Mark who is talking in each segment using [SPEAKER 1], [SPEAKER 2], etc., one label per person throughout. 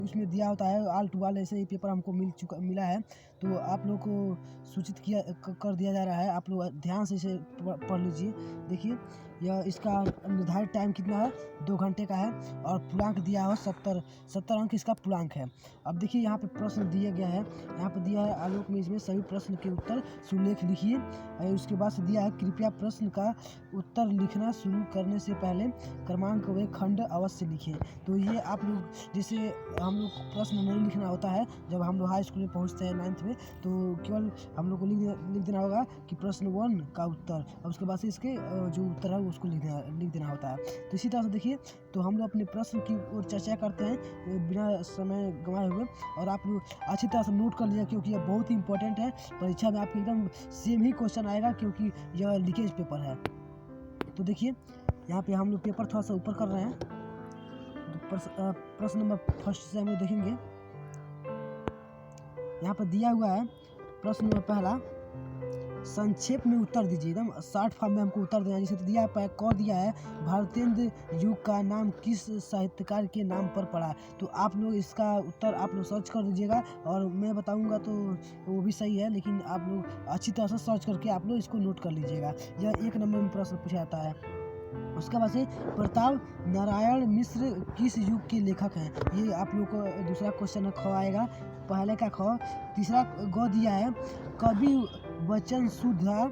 [SPEAKER 1] उसमें दिया होता है आल टू आल, ऐसे ही पेपर हमको मिला है। तो आप लोग को सूचित कर दिया जा रहा है, आप लोग ध्यान से इसे पढ़ लीजिए। देखिए यह इसका निर्धारित टाइम कितना है, 2 घंटे का है और पूर्णांक दिया हो 70 अंक इसका पूर्णांक है। अब देखिए यहाँ पे प्रश्न दिया गया है, यहाँ पे दिया है आलोक में इसमें सभी प्रश्न के उत्तर सुलेख लिखिए। उसके बाद से दिया है कृपया प्रश्न का उत्तर लिखना शुरू करने से पहले क्रमांक व खंड अवश्य लिखें। तो ये आप लोग जैसे हम लोग प्रश्न नहीं लिखना होता है जब हम लोग हाई स्कूल में पहुँचते हैं 9th में, तो केवल हम लोग को लिख देना होगा कि प्रश्न 1 का उत्तर, और उसके बाद से इसके जो उत्तर है उसको लिख देना होता है। तो इसी तरह से देखिए, तो हम लोग अपने प्रश्न की ओर चर्चा करते हैं बिना समय गंवाए हुए, और आप लोग अच्छी तरह से नोट कर लीजिए क्योंकि यह बहुत ही इंपॉर्टेंट है। परीक्षा में आपके एकदम सेम ही क्वेश्चन आएगा क्योंकि यह लीकेज पेपर है। तो देखिए यहाँ पे हम लोग पेपर थोड़ा सा ऊपर कर रहे हैं। तो प्रश्न नंबर फर्स्ट से हम लोग देखेंगे। यहाँ पर दिया हुआ है प्रश्न नंबर पहला, संक्षेप में उत्तर दीजिए। एकदम शॉर्ट फॉर्म में हमको उत्तर देना है। जैसे तो दिया है क दिया है भारतेंद्र युग का नाम किस साहित्यकार के नाम पर पड़ा। तो आप लोग इसका उत्तर आप लोग सर्च कर दीजिएगा, और मैं बताऊंगा तो वो भी सही है, लेकिन आप लोग अच्छी तरह से सर्च करके आप लोग इसको नोट कर लीजिएगा। यह 1 नंबर में प्रश्न पूछा जाता है। उसके बाद से प्रताप नारायण मिश्र किस युग के लेखक हैं। ये आप लोग को दूसरा क्वेश्चन ख आएगा, पहले का ख। तीसरा ग दिया है कवि वचन सुधा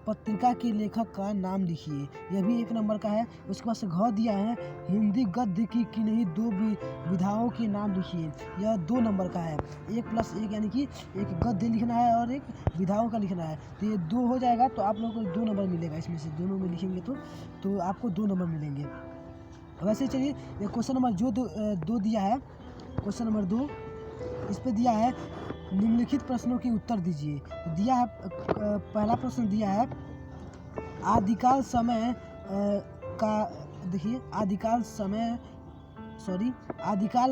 [SPEAKER 1] पत्रिका के लेखक का नाम लिखिए। यह भी 1 नंबर का है। उसके बाद से घ दिया है हिंदी गद्य की किन्हीं 2 विधाओं के नाम लिखिए। यह 2 नंबर का है। 1+1 यानी कि एक गद्य लिखना है और एक विधाओं का लिखना है। तो ये 2 हो जाएगा, तो आप लोगों को 2 नंबर मिलेगा। इसमें से दोनों में लिखेंगे तो आपको 2 नंबर मिलेंगे। वैसे चलिए ये क्वेश्चन नंबर जो 2 दिया है, क्वेश्चन नंबर 2 इस पे दिया है निम्नलिखित प्रश्नों के उत्तर दीजिए। तो दिया है पहला प्रश्न दिया है आदिकाल समय का, देखिए आदिकाल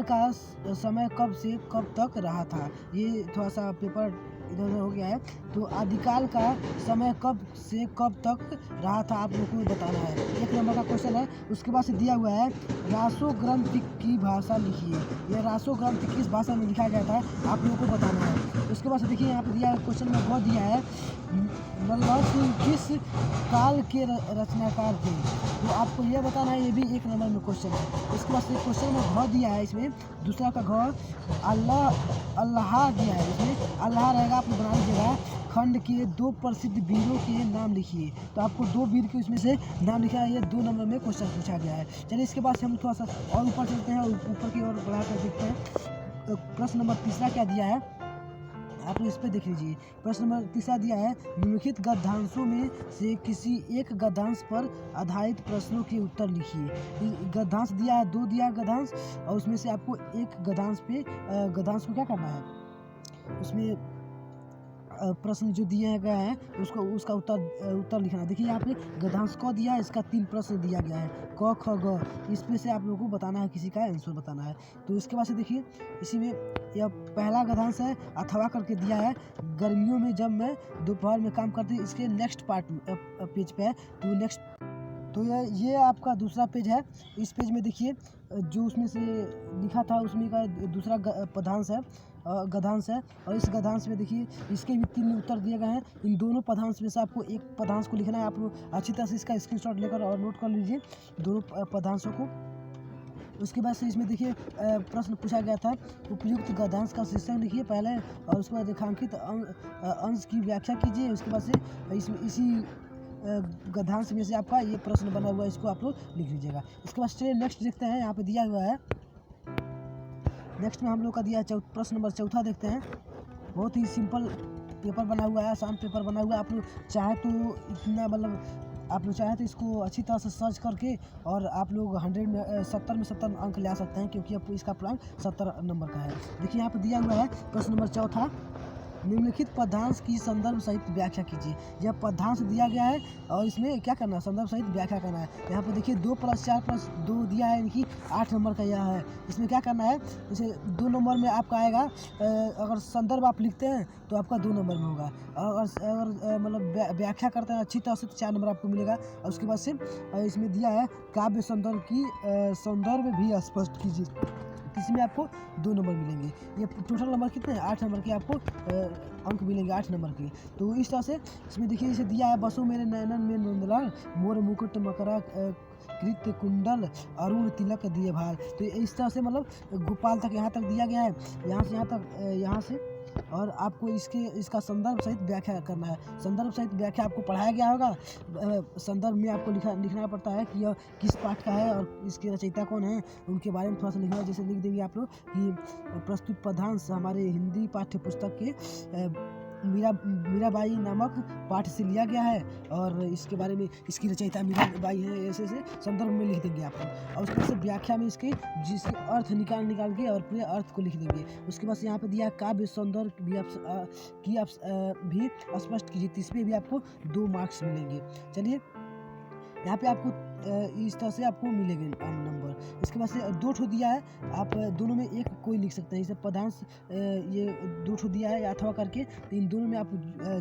[SPEAKER 1] का समय कब से कब तक रहा था। ये थोड़ा सा पेपर इधर उधर हो गया है। तो आदिकाल का समय कब से कब तक रहा था आप लोग को बताना है। 1 नंबर का क्वेश्चन है। उसके बाद से दिया हुआ है रासो ग्रंथ की भाषा लिखिए। यह रासो ग्रंथ किस भाषा में लिखा गया था आप लोगों को बताना है। उसके बाद से देखिए यहाँ पे दिया है क्वेश्चन में बहुत दिया है नल्ला सिंह किस काल के रचनाकार थे। तो आपको यह बताना है, ये भी 1 नंबर में क्वेश्चन है। उसके बाद से क्वेश्चन में घ दिया है, इसमें दूसरा का घ अल्लाह दिया है। इसमें अल्लाह रहेगा, आप बना लीजिएगा। खंड के 2 प्रसिद्ध वीरों के नाम लिखिए। तो आपको 2 वीर के उसमें से नाम लिखा है। ये 2 नंबर में क्वेश्चन पूछा गया है। चलिए इसके बाद से हम थोड़ा सा और ऊपर चलते हैं, ऊपर की ओर बढ़ा कर देखते हैं। प्रश्न नंबर तीसरा क्या दिया है आप इस पे देख लीजिए। प्रश्न नंबर तीसरा दिया है निम्नलिखित गद्यांशों में से किसी एक गद्यांश पर आधारित प्रश्नों के उत्तर लिखिए। गद्यांश दिया है, 2 दिया है गद्यांश, और उसमें से आपको एक गद्यांश को क्या करना है, उसमें प्रश्न जो दिए गए हैं उसका उत्तर लिखना है। देखिए यहाँ पे गद्यांश क दिया है, इसका 3 प्रश्न दिया गया है, क ख ग। इसमें से आप लोगों को बताना है, किसी का आंसर बताना है। तो इसके बाद से देखिए इसी में यह पहला गद्यांश है, अथवा करके दिया है गर्मियों में जब मैं दोपहर में काम करती। इसके नेक्स्ट पार्ट पेज पे है, तो नेक्स्ट तो ये आपका दूसरा पेज है। इस पेज में देखिए जो उसमें से लिखा था उसमें का दूसरा पदांश है, गद्यांश है। और इस गद्यांश में देखिए इसके भी 3 उत्तर दिए गए हैं। इन दोनों पदांश में से आपको एक पदांश को लिखना है। आप लोग अच्छी तरह से इसका स्क्रीनशॉट लेकर और नोट कर लीजिए दोनों पदांशों को। उसके बाद से इसमें देखिए प्रश्न पूछा गया था उपयुक्त गद्यांश का शीर्षक लिखिए पहले, और उसके बाद रेखांकित अंश की व्याख्या कीजिए। उसके बाद से इसी गद्यांश में से आपका ये प्रश्न बना हुआ है, इसको आप लोग लिख लीजिएगा। इसके बाद से नेक्स्ट देखते हैं, यहाँ पे दिया हुआ है नेक्स्ट में हम लोग का दिया है प्रश्न नंबर 4 देखते हैं। बहुत ही सिंपल पेपर बना हुआ है, आसान पेपर बना हुआ है। आप लोग चाहे तो इतना आप लोग चाहे तो इसको अच्छी तरह से सर्च करके और आप लोग 100 में 70 अंक ले आ सकते हैं, क्योंकि अब इसका पूर्णांक 70 नंबर का है। देखिए यहाँ पे दिया हुआ है प्रश्न नंबर 4 निम्नलिखित पदांश की संदर्भ सहित व्याख्या कीजिए। यह पदांश दिया गया है और इसमें क्या करना है, संदर्भ सहित व्याख्या करना है। यहाँ पे देखिए 2 + 4 + 2 दिया है, यानी कि 8 नंबर का यह है। इसमें क्या करना है, जैसे 2 नंबर में आपका आएगा, अगर संदर्भ आप लिखते हैं तो आपका 2 नंबर में होगा। अगर मतलब व्याख्या करते हैं अच्छी तरह से तो 4 नंबर आपको मिलेगा। और उसके बाद से इसमें दिया है काव्य संदर्भ भी स्पष्ट कीजिए। तो इसमें आपको 2 नंबर मिलेंगे। ये टोटल नंबर कितने हैं, 8 नंबर के आपको अंक मिलेंगे, 8 नंबर के। तो इस तरह से इसमें देखिए जैसे दिया है, बसो मेरे नयनन में नंदलाल, मोर मुकुट मकरा कृत कुंडल, अरुण तिलक दिए भार। तो इस तरह से मतलब गोपाल तक यहाँ तक दिया गया है, यहाँ से यहाँ तक, यहाँ से। और आपको इसका संदर्भ सहित व्याख्या करना है। संदर्भ सहित व्याख्या आपको पढ़ाया गया होगा। संदर्भ में आपको लिखना पड़ता है कि यह किस पाठ का है और इसके रचयिता कौन है, उनके बारे में थोड़ा सा लिखना है। जैसे लिख देंगे आप लोग कि प्रस्तुत पदांश हमारे हिंदी पाठ्य पुस्तक के मीराबाई नामक पाठ से लिया गया है और इसके बारे में इसकी रचयिता मीराबाई है, ऐसे संदर्भ में लिख देंगे आप लोग। और उसके बाद से व्याख्या में इसके जिसके अर्थ निकाल के और पूरे अर्थ को लिख देंगे। उसके बाद से यहाँ पे दिया काव्य सौंदर्य भी आप भी स्पष्ट कीजिए, तो इसमें भी आपको 2 मार्क्स मिलेंगे। चलिए यहाँ पे आपको इस तरह से आपको मिलेंगे नंबर। इसके बाद से 2 ठो दिया है, आप दोनों में एक कोई लिख सकते हैं। जैसे पदांश ये 2 ठो दिया है अथवा करके, तो इन दोनों में आप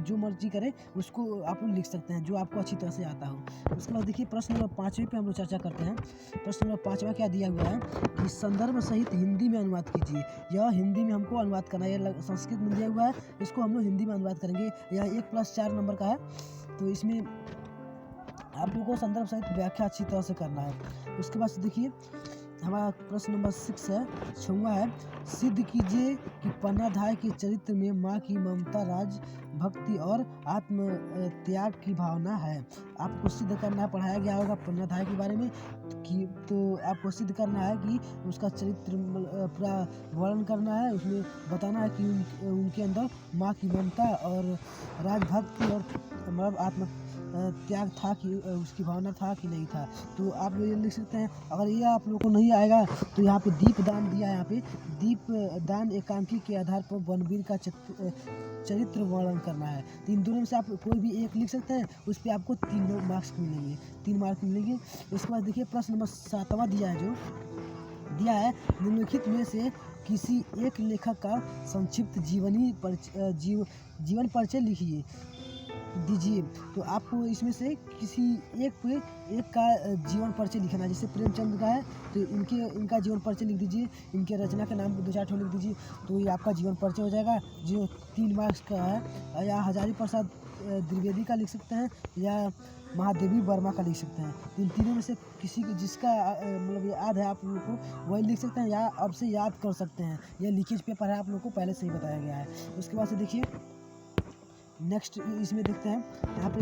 [SPEAKER 1] जो मर्जी करें उसको आप लोग लिख सकते हैं, जो आपको अच्छी तरह से आता हो। उसके बाद देखिए प्रश्न नंबर 5वें पे हम लोग चर्चा करते हैं। प्रश्न नंबर 5वां क्या दिया हुआ है कि संदर्भ सहित हिंदी में अनुवाद कीजिए। यह हिंदी में हमको अनुवाद करना है, यह संस्कृत में दिया हुआ है, इसको हम लोग हिंदी में अनुवाद करेंगे। यह 1+4 नंबर का है, तो इसमें आप लोगों को संदर्भ सहित व्याख्या अच्छी तरह से करना है। उसके बाद से देखिए हमारा प्रश्न नंबर 6 है, 6वां है, सिद्ध कीजिए कि पन्नाधाय के चरित्र में माँ की ममता, राज भक्ति और आत्म त्याग की भावना है। आपको सिद्ध करना है, पढ़ाया गया होगा पन्नाधाय के बारे में कि, तो आपको सिद्ध करना है कि उसका चरित्र पूरा वर्णन करना है। उसमें बताना है कि उनके अंदर माँ की ममता और राजभक्ति और मतलब आत्म त्याग था कि उसकी भावना था कि नहीं था। तो आप लोग ये लिख सकते हैं। अगर ये आप लोगों को नहीं आएगा तो यहाँ पे दीप दान दिया है, यहाँ पे दीप दान एकांकी के आधार पर बनवीर का चरित्र वर्णन करना है। तो इन दोनों में से आप कोई भी एक लिख सकते हैं, उस पर आपको 3 मार्क्स मिलेंगे, 3 मार्क्स मिलेंगे। इसके बाद देखिए प्रश्न नंबर 7वां दिया है, जो दिया है निम्नलिखित में से किसी एक लेखक का संक्षिप्त जीवन परिचय लिखिए दीजिए। तो आपको इसमें से किसी एक का जीवन परिचय लिखना है। जैसे प्रेमचंद का है तो इनका जीवन परिचय लिख दीजिए, इनके रचना के नाम 2-4 ठो लिख दीजिए, तो ये आपका जीवन परिचय हो जाएगा, जो 3 मार्क्स का है। या हजारी प्रसाद द्विवेदी का लिख सकते हैं या महादेवी वर्मा का लिख सकते हैं। इन तीनों में से किसी जिसका मतलब याद है आप लोगों को वही लिख सकते हैं, या अब से याद कर सकते हैं। यह लीकेज पेपर है, आप लोगों को पहले से ही बताया गया है। उसके बाद से देखिए नेक्स्ट इसमें देखते हैं, यहाँ पे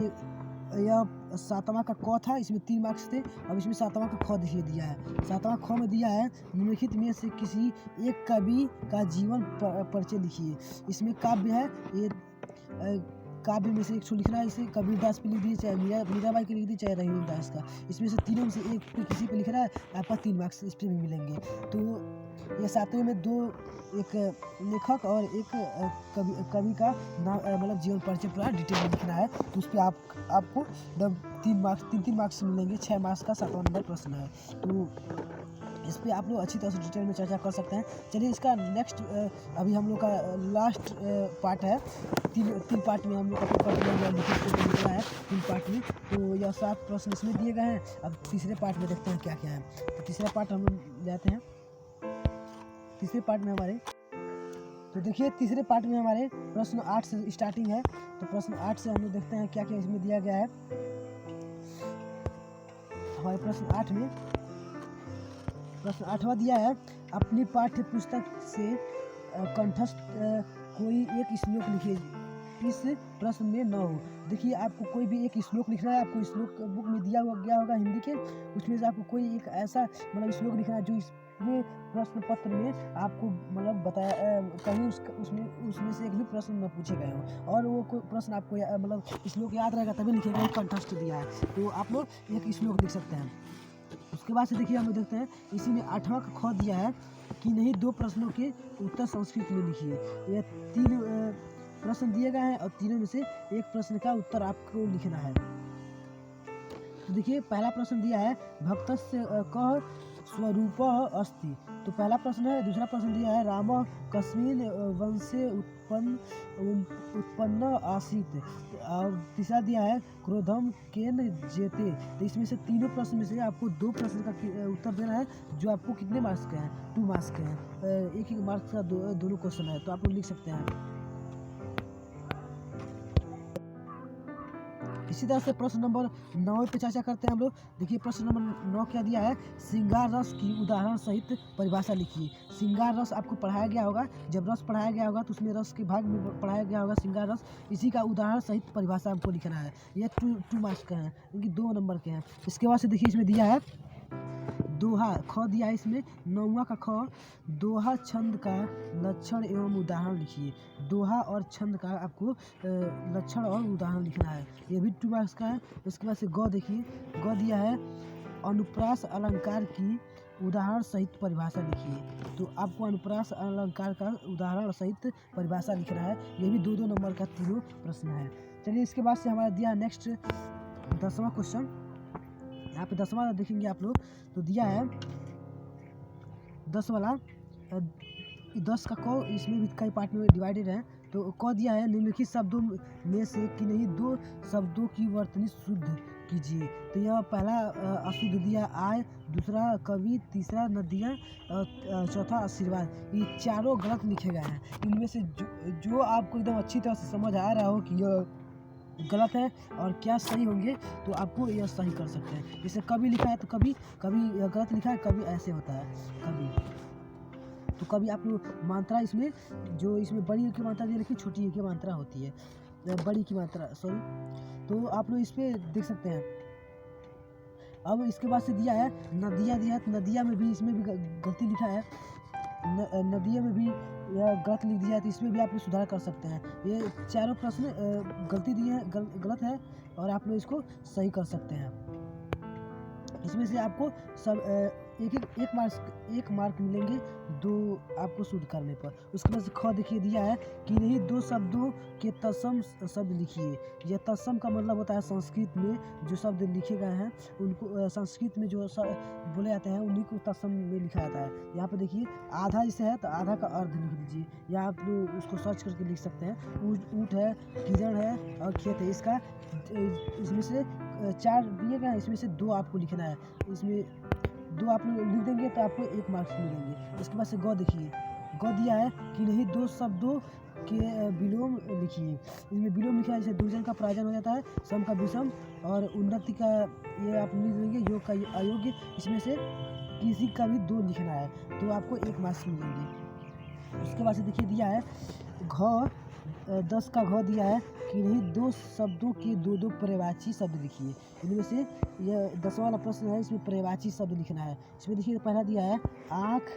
[SPEAKER 1] यह 7वां का क था, इसमें 3 मार्क्स थे। अब इसमें 7वां का ख देखिए दिया है। 7वां ख में दिया है निम्नलिखित में से किसी एक कवि का जीवन परिचय लिखिए। इसमें काव्य है, ये काव्य में से एक ठो लिखना है। इसे कबीरदास पे लिख दीजिए, चाहे मीराबाई के लिख दीजिए, चाहे रहीमदास का। इसमें से तीनों में से एक पे किसी पे लिखना है, आपका 3 मार्क्स इस पर भी मिलेंगे। तो ये 7वें में 2 एक लेखक और एक कवि का नाम मतलब जीवन परिचय पूरा डिटेल में लिखना है। तो उस पर आपको 3 मार्क्स मिलेंगे। 6 मार्क्स का 7वां नंबर प्रश्न है। तो इस पर आप लोग अच्छी तरह से डिटेल में चर्चा कर सकते हैं। चलिए इसका नेक्स्ट अभी हम लोग का लास्ट पार्ट है। 3 पार्ट में हम लोग का पेपर निकला है, 3 पार्ट में। तो यह 7 प्रश्न इसमें दिए गए हैं। अब तीसरे पार्ट में देखते हैं क्या क्या है। तो तीसरा पार्ट हम लोग जाते हैं। तीसरे पार्ट में हमारे तो देखिए तीसरे पार्ट में हमारे प्रश्न 8 से स्टार्टिंग है। तो प्रश्न 8 से हम लोग देखते हैं क्या क्या इसमें दिया गया है। हमारे प्रश्न 8 में प्रश्न 8वां दिया है, अपनी पाठ्य पुस्तक से कंठस्थ कोई एक श्लोक लिखिए, इस प्रश्न में न हो। देखिए आपको कोई भी एक श्लोक लिखना है। आपको श्लोक बुक में दिया गया होगा हिंदी के, उसमें से आपको कोई एक ऐसा मतलब श्लोक लिखना है जो ये प्रश्न पत्र में आपको मतलब बताया कहीं उसमें से एक भी प्रश्न न पूछे गए हो, और वो कोई प्रश्न आपको मतलब श्लोक याद रहेगा तभी लिखेगा, कंठस्थ दिया है। तो आप लोग एक श्लोक लिख सकते हैं। उसके बाद से देखिए हम लोग देखते हैं इसी में 8वां का ख दिया है कि नहीं 2 प्रश्नों के उत्तर संस्कृत में लिखिए। यह 3 प्रश्न दिए गए हैं और तीनों में से एक प्रश्न का उत्तर आपको लिखना है। तो देखिए पहला प्रश्न दिया है, भक्तस्य कः स्वरूपः अस्ति, तो पहला प्रश्न है। दूसरा प्रश्न दिया है राम कस्मिन् वंशे उत्पन्न आसीत्। और तीसरा दिया है क्रोधम केन जेते। तो इसमें से तीनों प्रश्न में से आपको 2 प्रश्न का उत्तर देना है, जो आपको कितने मार्क्स के हैं, 2 मार्क्स के हैं। एक मार्क्स का दोनों क्वेश्चन है, तो आप लोग लिख सकते हैं। इसी तरह से प्रश्न नंबर 9 पे चर्चा करते हैं हम लोग। देखिए प्रश्न नंबर 9 क्या दिया है, श्रृंगार रस की उदाहरण सहित परिभाषा लिखिए। श्रृंगार रस आपको पढ़ाया गया होगा, जब रस पढ़ाया गया होगा तो उसमें रस के भाग में पढ़ाया गया होगा श्रृंगार रस, इसी का उदाहरण सहित परिभाषा हमको लिखना है। ये 2 मार्क्स का है, क्योंकि 2 नंबर के हैं। इसके बाद से देखिए इसमें दिया है दोहा, ख दिया है इसमें 9वां का ख, दोहा छंद का लक्षण एवं उदाहरण लिखिए। दोहा और छंद का आपको लक्षण और उदाहरण लिखना है, ये भी 2 मार्क्स का है। उसके बाद से ग देखिए, ग दिया है अनुप्रास अलंकार की उदाहरण सहित परिभाषा लिखिए। तो आपको अनुप्रास अलंकार का उदाहरण सहित परिभाषा लिखना है, ये भी 2-2 नंबर का तीनों प्रश्न है। चलिए इसके बाद से हमारा दिया नेक्स्ट 10वां क्वेश्चन। यहाँ पे 10वां देखेंगे आप लोग, तो दिया है 10 वाला 10 का क, इसमें भी कई पार्ट में डिवाइडेड है। तो क दिया है निम्नलिखित शब्दों में से किन्हीं 2 शब्दों की वर्तनी शुद्ध कीजिए। तो यह पहला अशुद्ध दिया आय, दूसरा कवि, तीसरा नदियाँ, चौथा आशीर्वाद। ये चारों गलत लिखे गए हैं। इनमें से जो आपको एकदम अच्छी तरह से समझ आ रहा हो कि यह गलत है और क्या सही होंगे, तो आपको यह सही कर सकते हैं। जैसे कभी लिखा है तो कभी गलत लिखा है, कभी ऐसे होता है कभी। तो कभी आप लोग मात्रा इसमें जो इसमें बड़ी की मात्रा दी लिखी, छोटी की मात्रा होती है, बड़ी की मात्रा सॉरी, तो आप लोग इस पर देख सकते हैं। अब इसके बाद से दिया है नदियाँ दिया है, तो नदियाँ में भी इसमें भी गलती लिखा है, नदियों में भी यह गलत लिख दिया है, तो इसमें भी आप लोग सुधार कर सकते हैं। ये चारों प्रश्न गलती दिए हैं, गलत है, और आप लोग इसको सही कर सकते हैं। इसमें से आपको सब एक मार्क मिलेंगे 2 आपको शुद्ध करने पर। उसके बाद से ख देखिए दिया है कि नहीं 2 शब्दों के तत्सम शब्द लिखिए। यह तत्सम का मतलब होता है संस्कृत में जो शब्द लिखे गए हैं उनको, संस्कृत में जो बोले जाते हैं उन्हीं को तत्सम में लिखा जाता है। यहाँ पे देखिए आधा जैसे है तो आधा का अर्ध लिख दीजिए, या आप लोग उसको सर्च करके लिख सकते हैं। ऊँट है, किरण है और खेत है, इसका इसमें से 4 दिए गए हैं, इसमें से 2 आपको लिखना है। इसमें 2 आप लोग लिख देंगे तो आपको 1 मार्क्स मिलेंगे। उसके बाद से ग देखिए, ग दिया है कि नहीं 2 शब्दों के विलोम लिखिए। इसमें विलोम लिखा है, जैसे दुर्जन का पराजन हो जाता है, सम का विषम, और उन्नति का ये आप लिख देंगे, योग का अयोग्य। इसमें से किसी का भी 2 लिखना है, तो आपको 1 मार्क्स मिलेंगे। उसके बाद से देखिए दिया है घ 10 का घ दिया है कि नहीं 2 शब्दों के 2-2 पर्यायवाची शब्द लिखिए। इनमें से यह 10वां वाला प्रश्न है, इसमें पर्यायवाची शब्द लिखना है। इसमें देखिए पहला दिया है आँख,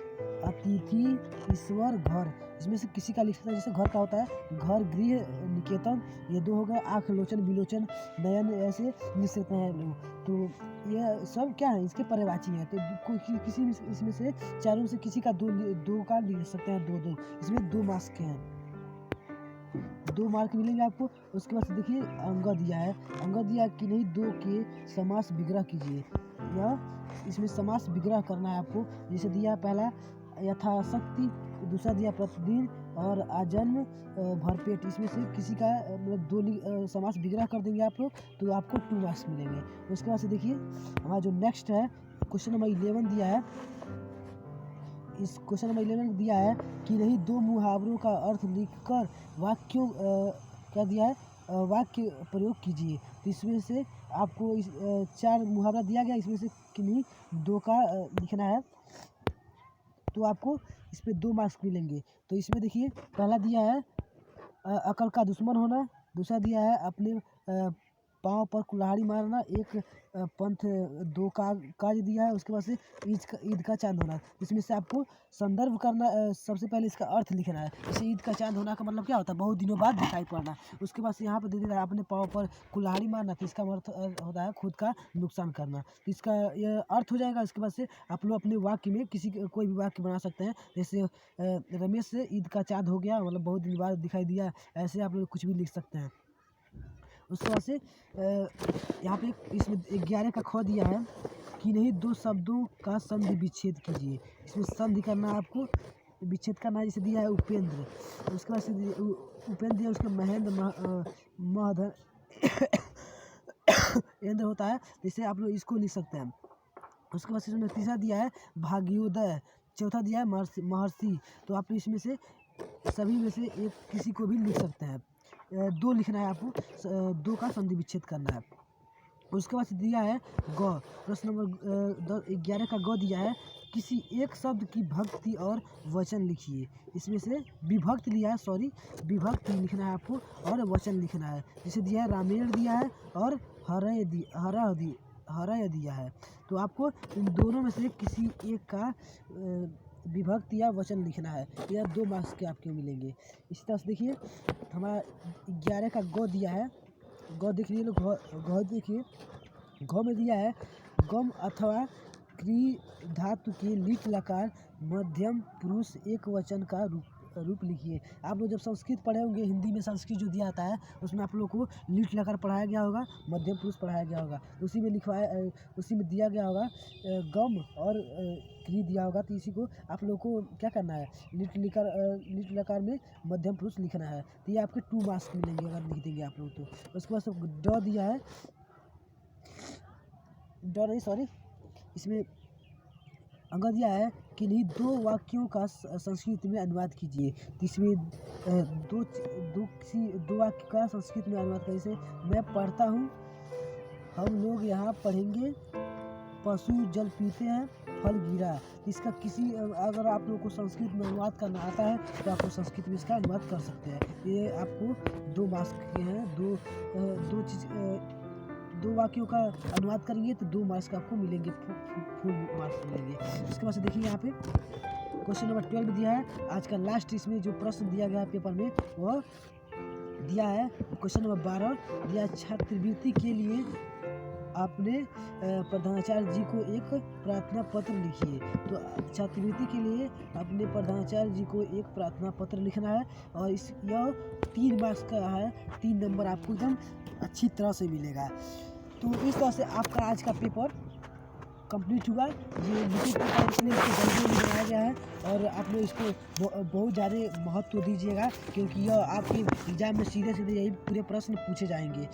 [SPEAKER 1] अतिथि, ईश्वर, घर। इसमें से किसी का लिख सकते हैं, जैसे घर का होता है घर, गृह, निकेतन, ये 2 हो गए। आँख, लोचन, विलोचन, नयन, ऐसे लिख सकते हैं लोग। तो यह सब क्या है, इसके पर्यायवाची हैं। तो कोई किसी इसमें से चारों से किसी का 2 का लिख सकते हैं, 2-2। इसमें 2 मार्क्स के हैं, 2 मार्क मिलेंगे आपको। उसके बाद देखिए अंग दिया है, अंग दिया कि नहीं 2 के समास विग्रह कीजिए। यह इसमें समास विग्रह करना है आपको। जैसे दिया है पहला यथाशक्ति, दूसरा दिया प्रतिदिन, और आजन्म, भरपेट। इसमें से किसी का मतलब 2 समास विग्रह कर देंगे आप लोग, तो आपको 2 मार्क्स मिलेंगे। उसके बाद से देखिए हमारा जो नेक्स्ट है क्वेश्चन नंबर 11 दिया है। इस क्वेश्चन नंबर 11 दिया है कि नहीं 2 मुहावरों का अर्थ लिखकर वाक्यों क्या दिया है, वाक्य प्रयोग कीजिए। तो इसमें से आपको 4 मुहावरा दिया गया, इसमें से किन्हीं 2 का लिखना है, तो आपको इस पे 2 मार्क्स मिलेंगे। तो इसमें देखिए पहला दिया है अकल का दुश्मन होना, दूसरा दिया है अपने पाँव पर कुल्हाड़ी मारना, एक पंथ 2 का काज दिया है। उसके बाद से ईद का चांद होना। इसमें से आपको संदर्भ करना, सबसे पहले इसका अर्थ लिखना है। जैसे ईद का चांद होना का मतलब क्या होता है, बहुत दिनों बाद दिखाई पड़ना। उसके बाद से यहाँ पर दे दिया है अपने पाँव पर कुल्हाड़ी मारना, तो इसका अर्थ होता है खुद का नुकसान करना। तो इसका यह अर्थ हो जाएगा। इसके बाद से आप लोग अपने वाक्य में कोई भी वाक्य बना सकते हैं। जैसे रमेश से ईद का चांद हो गया, मतलब बहुत दिन बाद दिखाई दिया, ऐसे आप लोग कुछ भी लिख सकते हैं। उसके बाद से यहाँ पे इसमें 11 का ख दिया है किन्हीं दो शब्दों का संधि विच्छेद कीजिए। इसमें संधि करना है आपको, विच्छेद करना है। जैसे दिया है उपेंद्र, उसके बाद से उपेंद्र दिया, उसका महेंद्र महधर इंद्र होता है, जैसे आप लोग इसको लिख सकते हैं। उसके बाद से तीसरा दिया है भाग्योदय, चौथा दिया है महर्षि। तो आप इसमें से सभी में से एक किसी को भी लिख सकते हैं। दो लिखना है आपको, दो का संधि विच्छेद करना है। उसके बाद दिया है ग, प्रश्न नंबर 11 का ग दिया है, किसी एक शब्द की भक्ति और वचन लिखिए। इसमें से विभक्ति लिया है, विभक्ति लिखना है आपको और वचन लिखना है। जैसे दिया है रामायण दिया है और हरय दिया है। तो आपको इन दोनों में से किसी एक का विभक्ति या वचन लिखना है। यह 2 मार्क्स के आपके मिलेंगे। इसी तरह से देखिए हमारा 11 का ग दिया है, ग देख लीजिए, घ देखिए, घ में दिया है गम अथवा क्री धातु के लिट लकार मध्यम पुरुष एक वचन का रूप लिखिए। आप लोग जब संस्कृत पढ़े होंगे, हिंदी में संस्कृत जो दिया आता है उसमें आप लोग को लिट लकार पढ़ाया गया होगा, मध्यम पुरुष पढ़ाया गया होगा। उसी में उसी में दिया गया होगा गम और क्री दिया होगा। तो इसी को आप लोग को क्या करना है, लिट लकार में मध्यम पुरुष लिखना है। तो ये आपके 2 मार्क्स मिलेंगे अगर लिख देंगे आप लोग तो। उसके बाद ड दिया है, इसमें अगर दिया है किन्हीं 2 वाक्यों का संस्कृत में अनुवाद कीजिए। तो इसमें दो वाक्य का संस्कृत में अनुवाद करें। जैसे मैं पढ़ता हूँ, हम लोग यहाँ पढ़ेंगे, पशु जल पीते हैं, फल गिरा। इसका अगर आप लोग को संस्कृत में अनुवाद करना आता है तो आप लोग संस्कृत में इसका अनुवाद कर सकते हैं। ये आपको 2 मार्क्स के हैं। 2 वाक्यों का अनुवाद करेंगे तो 2 मार्क्स का आपको मिलेंगे, फुल मार्क्स मिलेंगे। उसके बाद से देखिए यहाँ पे क्वेश्चन नंबर 12 दिया है। आज का लास्ट इसमें जो प्रश्न दिया गया है पेपर में वह दिया है क्वेश्चन नंबर 12 दिया, छात्रवृत्ति के लिए आपने प्रधानाचार्य जी को एक प्रार्थना पत्र लिखिए। तो छात्रवृत्ति के लिए अपने प्रधानाचार्य जी को एक प्रार्थना पत्र लिखना है और यह 3 मार्क्स का है। 3 नंबर आपको एकदम अच्छी तरह से मिलेगा। तो इस तरह से आपका आज का पेपर कंप्लीट हुआ। ये लिखित पेपर इसलिए इसको जल्दी बनाया गया है और आप लोग इसको बहुत ज़्यादा महत्व दीजिएगा, क्योंकि यह आपके एग्जाम में सीधे यही पूरे प्रश्न पूछे जाएंगे,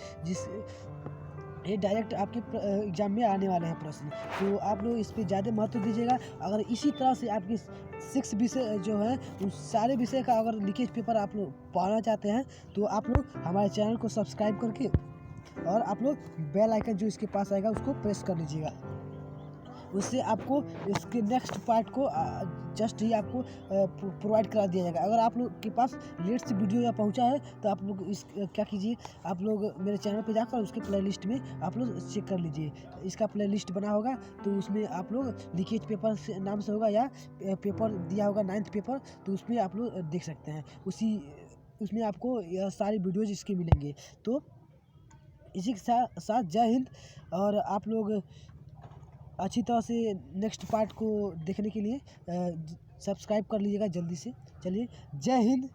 [SPEAKER 1] ये डायरेक्ट आपके एग्जाम में आने वाले हैं प्रश्न। तो आप लोग इस पर ज़्यादा महत्व दीजिएगा। अगर इसी तरह से आपके 6 विषय जो है उन सारे विषय का अगर लीकेज पेपर आप लोग पढ़ना चाहते हैं तो आप लोग हमारे चैनल को सब्सक्राइब करके और आप लोग बेल आइकन जो इसके पास आएगा उसको प्रेस कर लीजिएगा। उससे आपको इसके नेक्स्ट पार्ट को जस्ट ही आपको प्रोवाइड करा दिया जाएगा। अगर आप लोग के पास लेट से वीडियो या पहुंचा है तो आप लोग क्या कीजिए, आप लोग मेरे चैनल पे जाकर उसके प्लेलिस्ट में आप लोग चेक कर लीजिए। इसका प्लेलिस्ट बना होगा तो उसमें आप लोग लीकेज पेपर से नाम से होगा या पेपर दिया होगा 9th पेपर, तो उसमें आप लोग देख सकते हैं। उसमें आपको यह सारी वीडियोज़ इसके मिलेंगे। तो इसी के साथ जय हिंद। और आप लोग अच्छी तरह से नेक्स्ट पार्ट को देखने के लिए सब्सक्राइब कर लीजिएगा जल्दी से। चलिए, जय हिंद।